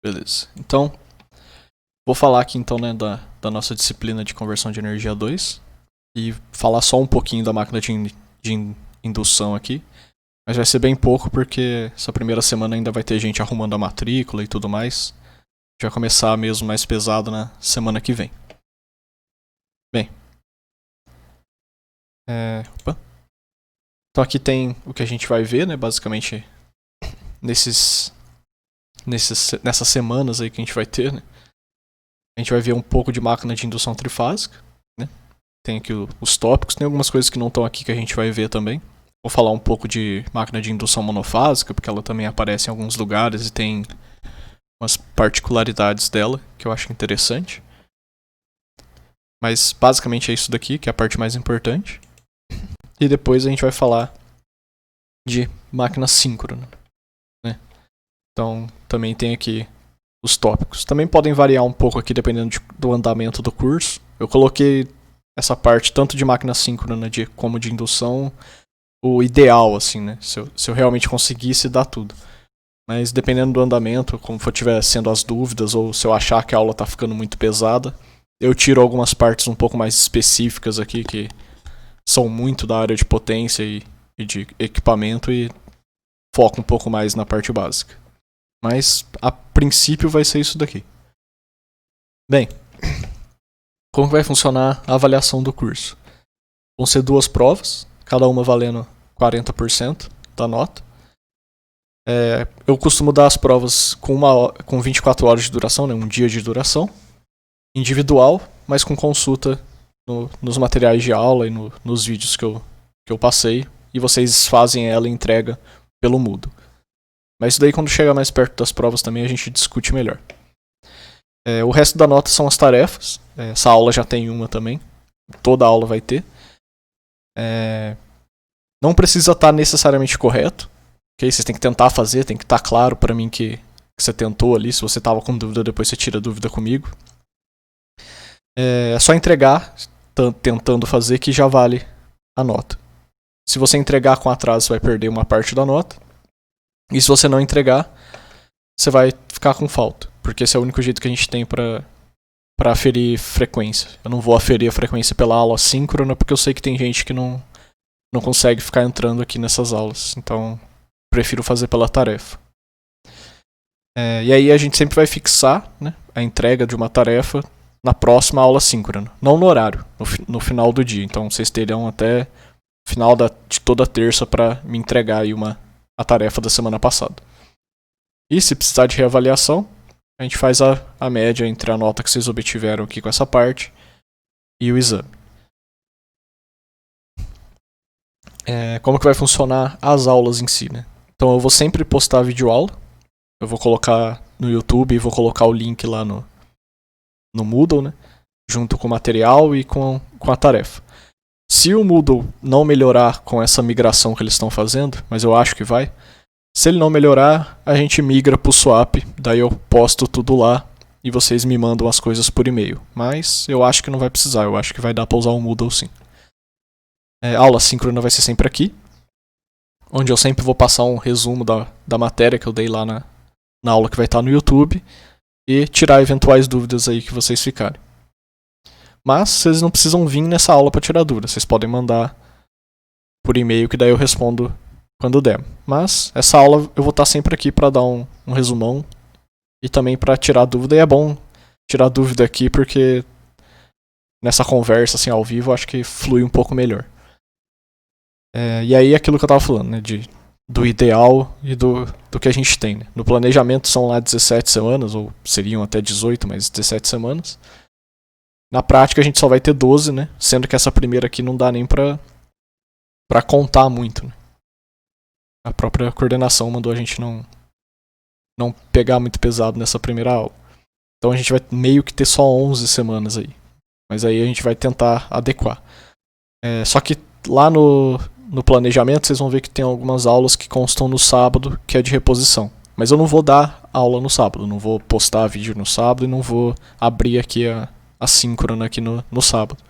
Beleza. Então, vou falar aqui então, né, da nossa disciplina de conversão de energia 2 e falar só um pouquinho da máquina de indução aqui. Mas vai ser bem pouco porque essa primeira semana ainda vai ter gente arrumando a matrícula e tudo mais. A gente vai começar mesmo mais pesado na semana que vem. Bem. Opa. Então aqui tem o que a gente vai ver, né, basicamente nessas semanas aí que a gente vai ter, né? A gente vai ver um pouco de máquina de indução trifásica, né? Tem aqui os tópicos, tem algumas coisas que não estão aqui que a gente vai ver também. Vou falar um pouco de máquina de indução monofásica, porque ela também aparece em alguns lugares e tem umas particularidades dela que eu acho interessante. Mas basicamente é isso daqui, que é a parte mais importante. E depois a gente vai falar de máquina síncrona, né? Então também tem aqui os tópicos. Também podem variar um pouco aqui dependendo do andamento do curso. Eu coloquei essa parte tanto de máquina síncrona como de indução, o ideal, assim, né? Se eu realmente conseguisse dar tudo. Mas dependendo do andamento, como for tiver sendo as dúvidas, ou se eu achar que a aula tá ficando muito pesada, eu tiro algumas partes um pouco mais específicas aqui, que são muito da área de potência e de equipamento, e foco um pouco mais na parte básica. Mas, a princípio, vai ser isso daqui. Bem, como vai funcionar a avaliação do curso? Vão ser 2 provas, cada uma valendo 40% da nota. Eu costumo dar as provas com 24 horas de duração, né, um dia de duração, individual, mas com consulta nos materiais de aula e nos vídeos que eu passei, e vocês fazem ela e entrega pelo Moodle. Mas isso daí, quando chegar mais perto das provas também, a gente discute melhor. O resto da nota são as tarefas. Essa aula já tem uma também. Toda aula vai ter. Não precisa estar necessariamente correto. Okay? Vocês têm que tentar fazer, tem que estar claro para mim que você tentou ali. Se você estava com dúvida, depois você tira a dúvida comigo. É só entregar, tentando fazer, que já vale a nota. Se você entregar com atraso, você vai perder uma parte da nota. E se você não entregar, você vai ficar com falta. Porque esse é o único jeito que a gente tem para aferir frequência. Eu não vou aferir a frequência pela aula síncrona, porque eu sei que tem gente que não consegue ficar entrando aqui nessas aulas. Então, prefiro fazer pela tarefa. E aí a gente sempre vai fixar, né, a entrega de uma tarefa na próxima aula síncrona. Não no horário, no final do dia. Então, vocês terão até final de toda terça para me entregar aí a tarefa da semana passada. E se precisar de reavaliação, a gente faz a média entre a nota que vocês obtiveram aqui com essa parte e o exame. Como que vai funcionar as aulas em si, né? Então eu vou sempre postar videoaula. Eu vou colocar no YouTube e vou colocar o link lá no Moodle, né? Junto com o material e com a tarefa. Se o Moodle não melhorar com essa migração que eles estão fazendo, mas eu acho que vai, se ele não melhorar, a gente migra pro Swap, daí eu posto tudo lá e vocês me mandam as coisas por e-mail. Mas eu acho que não vai precisar, eu acho que vai dar pra usar o Moodle sim. A aula síncrona vai ser sempre aqui, onde eu sempre vou passar um resumo da matéria que eu dei lá na aula que vai estar no YouTube e tirar eventuais dúvidas aí que vocês ficarem. Mas vocês não precisam vir nessa aula para tirar dúvidas, vocês podem mandar por e-mail que daí eu respondo quando der. Mas essa aula eu vou estar sempre aqui para dar um resumão e também para tirar dúvida, e é bom tirar dúvida aqui porque nessa conversa assim ao vivo eu acho que flui um pouco melhor. E aí aquilo que eu tava falando, né, do ideal e do que a gente tem, né? No planejamento são lá 17 semanas, ou seriam até 18, mas 17 semanas. Na prática a gente só vai ter 12, né? Sendo que essa primeira aqui não dá nem pra contar muito, né? A própria coordenação mandou a gente não pegar muito pesado nessa primeira aula. Então a gente vai meio que ter só 11 semanas aí. Mas aí a gente vai tentar adequar. Só que lá no planejamento vocês vão ver que tem algumas aulas que constam no sábado, que é de reposição. Mas eu não vou dar aula no sábado, não vou postar vídeo no sábado e não vou abrir aqui a síncrona aqui no sábado.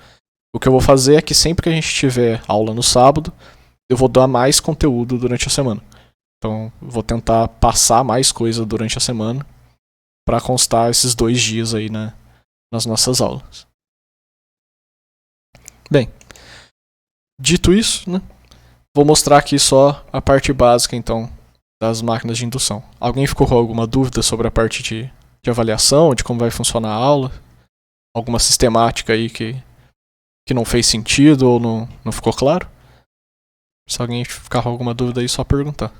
O que eu vou fazer é que sempre que a gente tiver aula no sábado, eu vou dar mais conteúdo durante a semana. Então, eu vou tentar passar mais coisa durante a semana para constar esses 2 dias aí nas nossas aulas. Bem, dito isso, né, vou mostrar aqui só a parte básica, então, das máquinas de indução. Alguém ficou com alguma dúvida sobre a parte de avaliação, de como vai funcionar a aula? Alguma sistemática aí que não fez sentido ou não ficou claro? Se alguém ficar com alguma dúvida aí, só perguntar.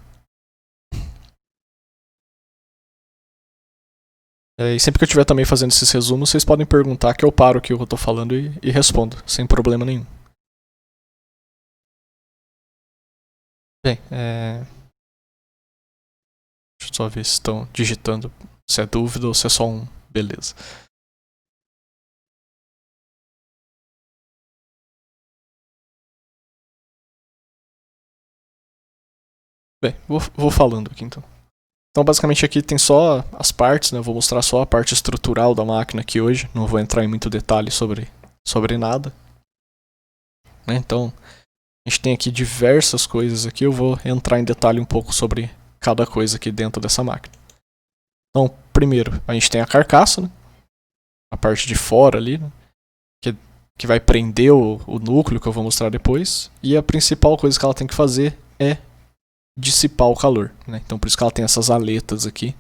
E sempre que eu estiver também fazendo esses resumos, vocês podem perguntar que eu paro o que eu tô falando e respondo, sem problema nenhum. Bem, deixa eu só ver se estão digitando, se é dúvida ou se é só um. Beleza. Bem, vou falando aqui então. Então basicamente aqui tem só as partes, né? Eu vou mostrar só a parte estrutural da máquina aqui hoje. Não vou entrar em muito detalhe sobre nada. Né? Então a gente tem aqui diversas coisas aqui. Eu vou entrar em detalhe um pouco sobre cada coisa aqui dentro dessa máquina. Então primeiro a gente tem a carcaça, né? A parte de fora ali, né? Que vai prender o núcleo que eu vou mostrar depois. E a principal coisa que ela tem que fazer é dissipar o calor, né? Então por isso que ela tem essas aletas aqui,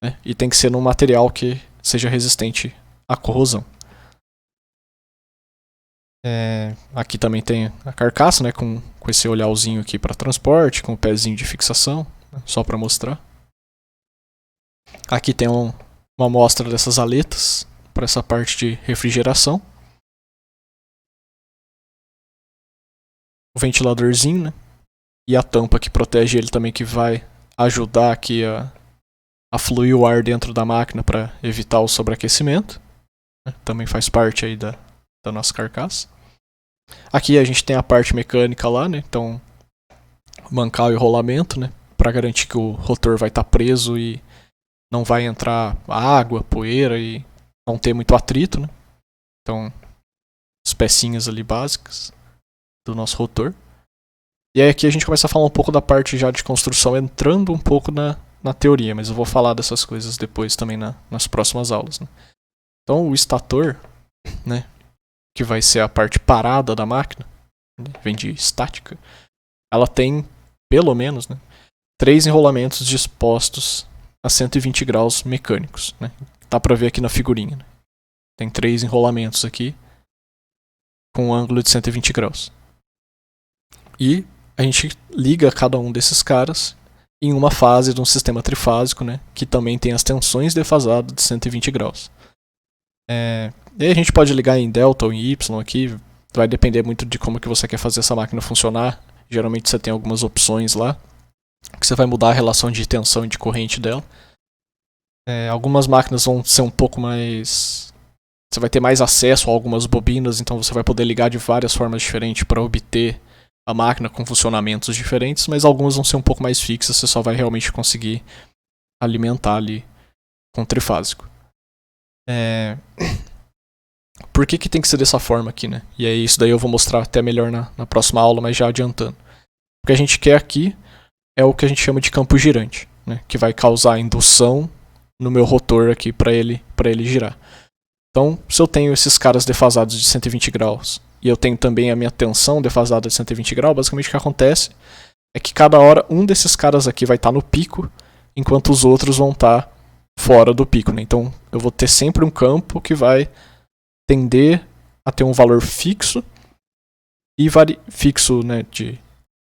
né? E tem que ser num material que seja resistente à corrosão. Aqui também tem a carcaça, né? Com esse olhãozinho aqui para transporte, com o pezinho de fixação, né? Só para mostrar. Aqui tem uma amostra dessas aletas para essa parte de refrigeração. O ventiladorzinho, né? E a tampa que protege ele também, que vai ajudar aqui a fluir o ar dentro da máquina para evitar o sobreaquecimento. Também faz parte aí da nossa carcaça. Aqui a gente tem a parte mecânica lá, né? Então, mancal e rolamento, né? Para garantir que o rotor vai estar preso e não vai entrar água, poeira e não ter muito atrito, né? Então, as pecinhas ali básicas do nosso rotor. E aí aqui a gente começa a falar um pouco da parte já de construção, entrando um pouco na teoria, mas eu vou falar dessas coisas depois também nas próximas aulas, né? Então o estator, né, que vai ser a parte parada da máquina, né, vem de estática, ela tem pelo menos, né, 3 enrolamentos dispostos a 120 graus mecânicos, né? Dá pra ver aqui na figurinha, né? Tem 3 enrolamentos aqui com um ângulo de 120 graus. E a gente liga cada um desses caras em uma fase de um sistema trifásico, né, que também tem as tensões defasadas de 120 graus. E aí a gente pode ligar em delta ou em y aqui, vai depender muito de como que você quer fazer essa máquina funcionar. Geralmente você tem algumas opções lá, que você vai mudar a relação de tensão e de corrente dela. Algumas máquinas vão ser um pouco mais... Você vai ter mais acesso a algumas bobinas, então você vai poder ligar de várias formas diferentes para obter a máquina com funcionamentos diferentes, mas algumas vão ser um pouco mais fixas, você só vai realmente conseguir alimentar ali com trifásico. Por que tem que ser dessa forma aqui, né? E aí isso daí eu vou mostrar até melhor na próxima aula, mas já adiantando. O que a gente quer aqui é o que a gente chama de campo girante, né? Que vai causar indução no meu rotor aqui para ele girar. Então, se eu tenho esses caras defasados de 120 graus e eu tenho também a minha tensão defasada de 120 graus, basicamente o que acontece é que cada hora um desses caras aqui vai estar no pico, enquanto os outros vão estar fora do pico, né? Então eu vou ter sempre um campo que vai tender a ter um valor fixo e fixo, né, de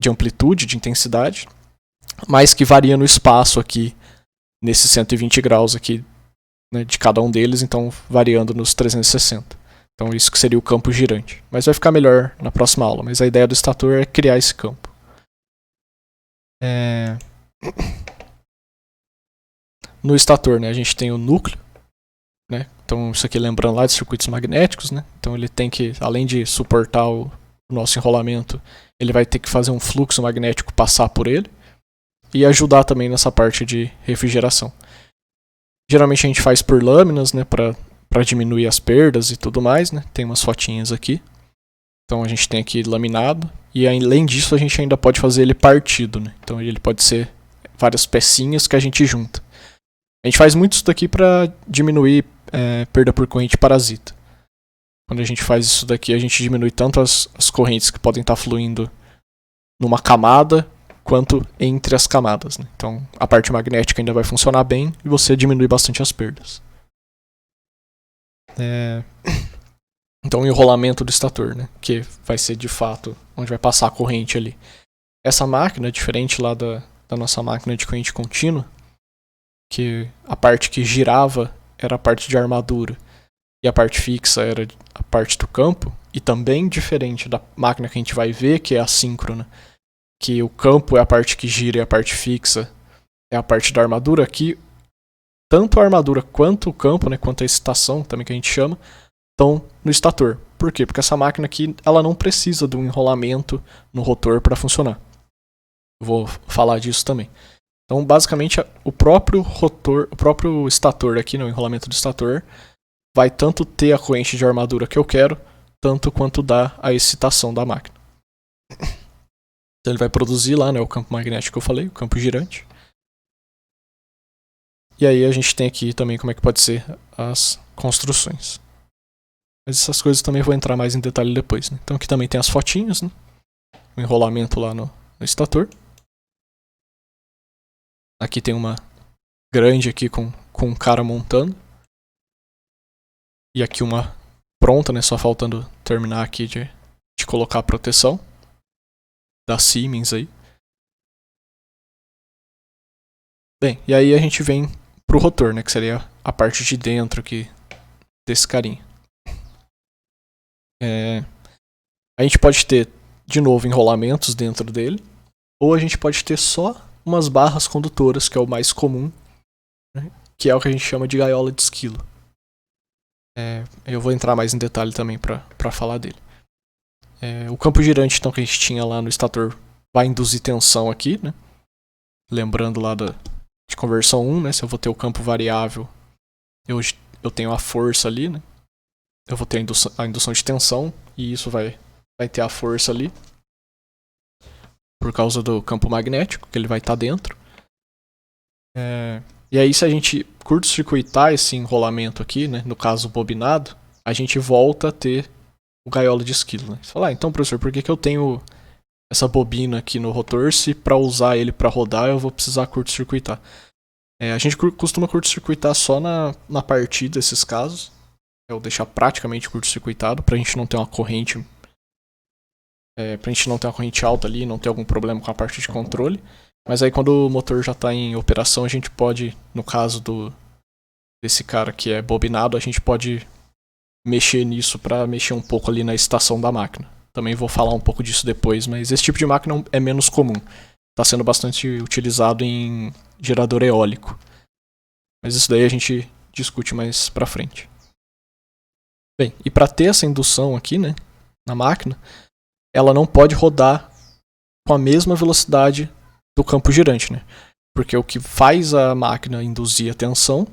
amplitude, de intensidade, mas que varia no espaço aqui, nesses 120 graus aqui, né, de cada um deles, então variando nos 360. Então isso que seria o campo girante. Mas vai ficar melhor na próxima aula. Mas a ideia do estator é criar esse campo. No estator, né, a gente tem o núcleo, né? Então isso aqui lembrando lá de circuitos magnéticos, né? Então ele tem que, além de suportar o nosso enrolamento, ele vai ter que fazer um fluxo magnético passar por ele e ajudar também nessa parte de refrigeração. Geralmente a gente faz por lâminas, né, para diminuir as perdas e tudo mais, né? Tem umas fotinhas aqui. Então a gente tem aqui laminado e além disso a gente ainda pode fazer ele partido, né? Então ele pode ser várias pecinhas que a gente junta. A gente faz muito isso daqui para diminuir perda por corrente parasita. Quando a gente faz isso daqui, a gente diminui tanto as correntes que podem estar fluindo numa camada, quanto entre as camadas, né? Então a parte magnética ainda vai funcionar bem e você diminui bastante as perdas. Então o enrolamento do estator, né? Que vai ser de fato onde vai passar a corrente ali. Essa máquina, diferente lá da nossa máquina de corrente contínua, que a parte que girava era a parte de armadura e a parte fixa era a parte do campo, e também diferente da máquina que a gente vai ver, que é assíncrona, que o campo é a parte que gira e a parte fixa é a parte da armadura. Aqui, tanto a armadura quanto o campo, né, quanto a excitação, também que a gente chama, estão no estator. Por quê? Porque essa máquina aqui ela não precisa de um enrolamento no rotor para funcionar. Eu vou falar disso também. Então, basicamente, o próprio rotor, o próprio estator aqui, no enrolamento do estator, vai tanto ter a corrente de armadura que eu quero, tanto quanto dá a excitação da máquina. Então ele vai produzir lá, né, o campo magnético que eu falei, o campo girante. E aí a gente tem aqui também como é que pode ser as construções. Mas essas coisas também vou entrar mais em detalhe depois, né? Então aqui também tem as fotinhas, né? O enrolamento lá no estator. Aqui tem uma grande aqui com um cara montando. E aqui uma pronta, né? Só faltando terminar aqui de colocar a proteção da Siemens aí. Bem, e aí a gente vem pro rotor, né? Que seria a parte de dentro aqui desse carinha. A gente pode ter, de novo, enrolamentos dentro dele. Ou a gente pode ter só umas barras condutoras, que é o mais comum, né? Que é o que a gente chama de gaiola de esquilo. Eu vou entrar mais em detalhe também para falar dele. O campo girante então, que a gente tinha lá no estator vai induzir tensão aqui, né? Lembrando lá de conversão 1, né? Se eu vou ter o campo variável, eu tenho a força ali, né? Eu vou ter a indução de tensão e isso vai ter a força ali por causa do campo magnético, que ele vai estar dentro. E aí se a gente curto-circuitar esse enrolamento aqui, né? No caso bobinado, a gente volta a ter o gaiola de esquilo, né? Você fala, então professor, por que eu tenho essa bobina aqui no rotor se para usar ele para rodar eu vou precisar curto-circuitar? A gente costuma curto-circuitar só na partida desses casos. Eu deixar praticamente curto-circuitado pra gente não ter uma corrente pra gente não ter uma corrente alta ali, não ter algum problema com a parte de controle. Mas aí quando o motor já está em operação, a gente pode, no caso desse cara que é bobinado, a gente pode mexer nisso para mexer um pouco ali na estação da máquina. Também vou falar um pouco disso depois, mas esse tipo de máquina é menos comum. Está sendo bastante utilizado em gerador eólico. Mas isso daí a gente discute mais pra frente. Bem, e para ter essa indução aqui, né, na máquina, ela não pode rodar com a mesma velocidade do campo girante, né? Porque o que faz a máquina induzir a tensão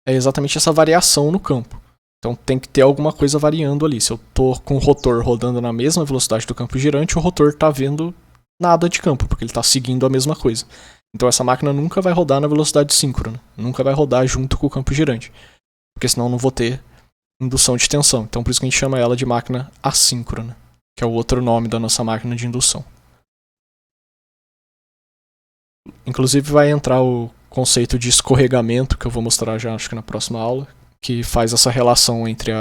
é exatamente essa variação no campo. Então tem que ter alguma coisa variando ali. Se eu tô com o rotor rodando na mesma velocidade do campo girante, o rotor tá vendo nada de campo, porque ele tá seguindo a mesma coisa. Então essa máquina nunca vai rodar na velocidade síncrona, nunca vai rodar junto com o campo girante, porque senão eu não vou ter indução de tensão. Então por isso que a gente chama ela de máquina assíncrona, que é o outro nome da nossa máquina de indução. Inclusive vai entrar o conceito de escorregamento, que eu vou mostrar já acho que na próxima aula, que faz essa relação entre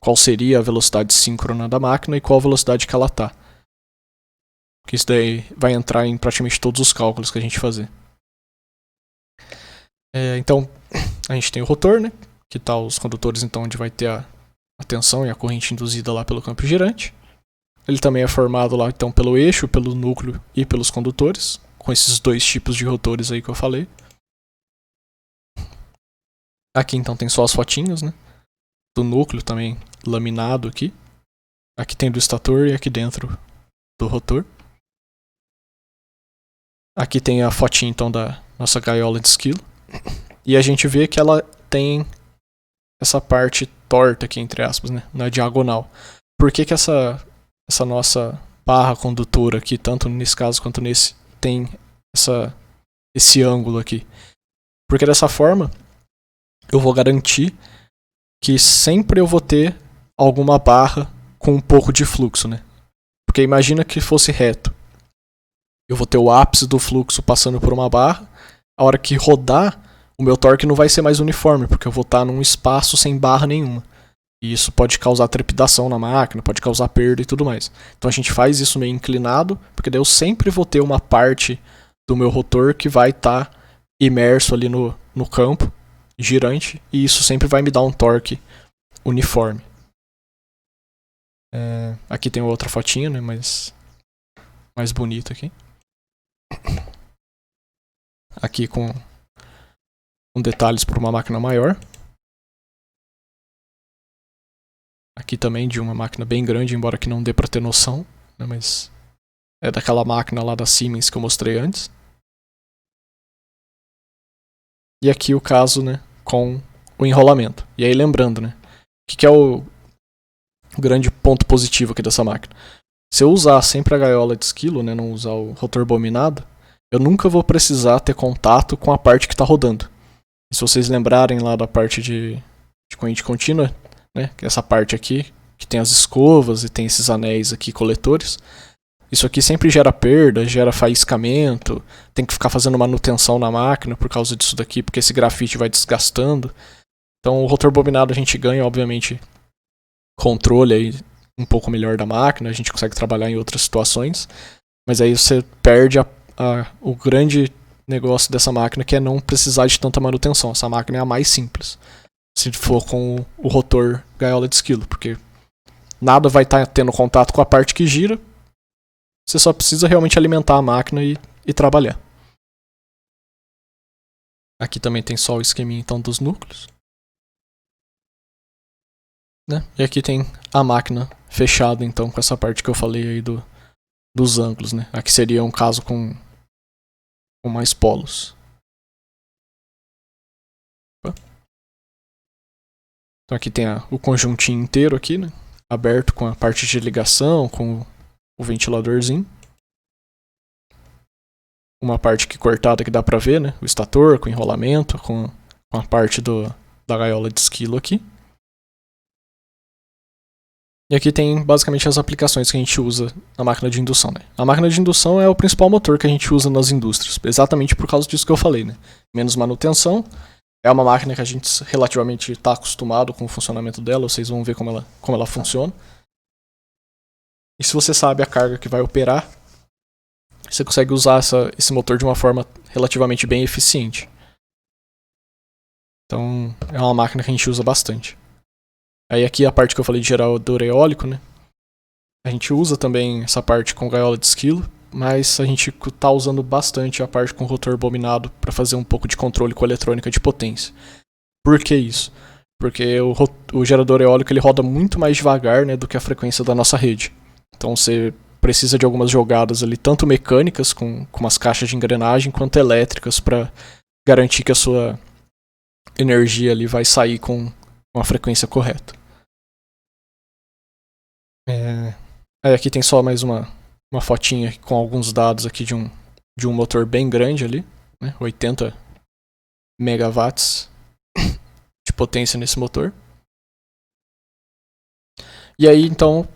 qual seria a velocidade síncrona da máquina e qual a velocidade que ela está. Porque isso daí vai entrar em praticamente todos os cálculos que a gente fazer. Então, a gente tem o rotor, né? Que tá os condutores, então, onde vai ter a tensão e a corrente induzida lá pelo campo girante. Ele também é formado lá, então, pelo eixo, pelo núcleo e pelos condutores, com esses dois tipos de rotores aí que eu falei. Aqui, então, tem só as fotinhas, né? Do núcleo também laminado aqui. Aqui tem do estator e aqui dentro do rotor. Aqui tem a fotinha, então, da nossa gaiola de esquilo. E a gente vê que ela tem essa parte torta aqui, entre aspas, né? Na diagonal. Por que essa nossa barra condutora aqui, tanto nesse caso quanto nesse, tem esse ângulo aqui? Porque dessa forma, eu vou garantir que sempre eu vou ter alguma barra com um pouco de fluxo, né? Porque imagina que fosse reto. Eu vou ter o ápice do fluxo passando por uma barra. A hora que rodar, o meu torque não vai ser mais uniforme, porque eu vou estar num espaço sem barra nenhuma. E isso pode causar trepidação na máquina, pode causar perda e tudo mais. Então a gente faz isso meio inclinado, porque daí eu sempre vou ter uma parte do meu rotor que vai estar imerso ali no campo, girante, e isso sempre vai me dar um torque uniforme. Aqui tem outra fotinha, né, mais bonita aqui. Aqui com detalhes para uma máquina maior. Aqui também de uma máquina bem grande, embora que não dê para ter noção, né, mas é daquela máquina lá da Siemens que eu mostrei antes. E aqui o caso, né, com o enrolamento. E aí lembrando, né, o que é o grande ponto positivo aqui dessa máquina? Se eu usar sempre a gaiola de esquilo, né, não usar o rotor bominado, eu nunca vou precisar ter contato com a parte que está rodando. E se vocês lembrarem lá da parte de corrente contínua, né, que é essa parte aqui, que tem as escovas e tem esses anéis aqui coletores, isso aqui sempre gera perda, gera faiscamento, tem que ficar fazendo manutenção na máquina por causa disso daqui, porque esse grafite vai desgastando. Então o rotor bobinado a gente ganha, obviamente, controle aí um pouco melhor da máquina, a gente consegue trabalhar em outras situações, mas aí você perde o grande negócio dessa máquina, que é não precisar de tanta manutenção. Essa máquina é a mais simples, se for com o rotor gaiola de esquilo, porque nada vai estar tendo contato com a parte que gira, você só precisa realmente alimentar a máquina e trabalhar. Aqui também tem só o esqueminha então dos núcleos, né? E aqui tem a máquina fechada então com essa parte que eu falei aí dos ângulos, né? Aqui seria um caso com mais polos. Então aqui tem o conjuntinho inteiro aqui, né? Aberto com a parte de ligação, com o ventiladorzinho. Uma parte aqui cortada que dá pra ver, né? O estator com enrolamento, com a parte da gaiola de esquilo aqui. E aqui tem basicamente as aplicações que a gente usa na máquina de indução, né? A máquina de indução é o principal motor que a gente usa nas indústrias, exatamente por causa disso que eu falei, né? Menos manutenção. É uma máquina que a gente relativamente está acostumado com o funcionamento dela, vocês vão ver como ela funciona. E se você sabe a carga que vai operar, você consegue usar esse motor de uma forma relativamente bem eficiente. Então é uma máquina que a gente usa bastante. Aí aqui a parte que eu falei de gerador eólico, né? A gente usa também essa parte com gaiola de esquilo, mas a gente está usando bastante a parte com rotor bominado para fazer um pouco de controle com eletrônica de potência. Por que isso? Porque o gerador eólico ele roda muito mais devagar, né, do que a frequência da nossa rede. Então você precisa de algumas jogadas ali, tanto mecânicas com umas caixas de engrenagem, quanto elétricas para garantir que a sua energia ali vai sair com a frequência correta. Aí aqui tem só mais uma fotinha com alguns dados aqui de um motor bem grande ali, né? 80 megawatts de potência nesse motor. E aí então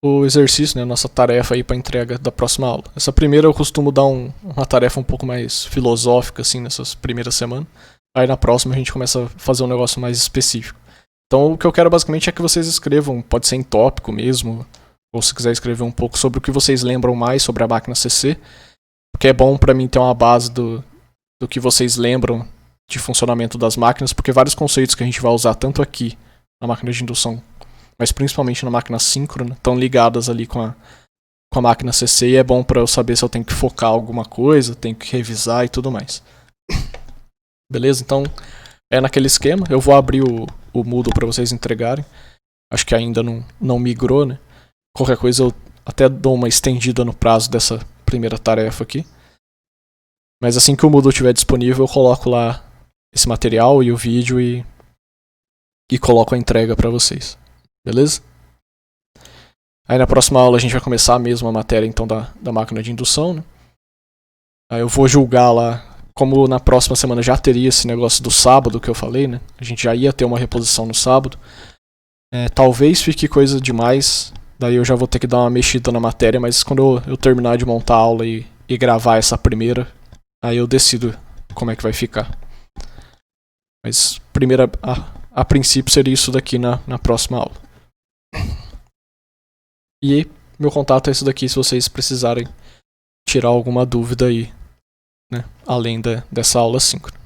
o exercício, né, a nossa tarefa aí para entrega da próxima aula. Essa primeira eu costumo dar uma tarefa um pouco mais filosófica assim nessas primeiras semanas. Aí na próxima a gente começa a fazer um negócio mais específico. Então o que eu quero basicamente é que vocês escrevam, pode ser em tópico mesmo, ou se quiser escrever um pouco sobre o que vocês lembram mais sobre a máquina CC, porque é bom para mim ter uma base do que vocês lembram de funcionamento das máquinas, porque vários conceitos que a gente vai usar tanto aqui na máquina de indução, mas principalmente na máquina síncrona, estão ligadas ali com a máquina CC, e é bom para eu saber se eu tenho que focar alguma coisa, tenho que revisar e tudo mais. Beleza? Então é naquele esquema. Eu vou abrir o Moodle para vocês entregarem. Acho que ainda não migrou, né? Qualquer coisa eu até dou uma estendida no prazo dessa primeira tarefa aqui. Mas assim que o Moodle estiver disponível, eu coloco lá esse material e o vídeo e coloco a entrega para vocês. Beleza? Aí na próxima aula a gente vai começar mesmo a matéria então da máquina de indução, né? Aí eu vou julgar lá como na próxima semana já teria esse negócio do sábado que eu falei, né? A gente já ia ter uma reposição no sábado. Talvez fique coisa demais, daí eu já vou ter que dar uma mexida na matéria, mas quando eu terminar de montar a aula e gravar essa primeira, aí eu decido como é que vai ficar. Mas a princípio seria isso daqui na próxima aula. E meu contato é esse daqui se vocês precisarem tirar alguma dúvida aí, né? Além dessa aula 5.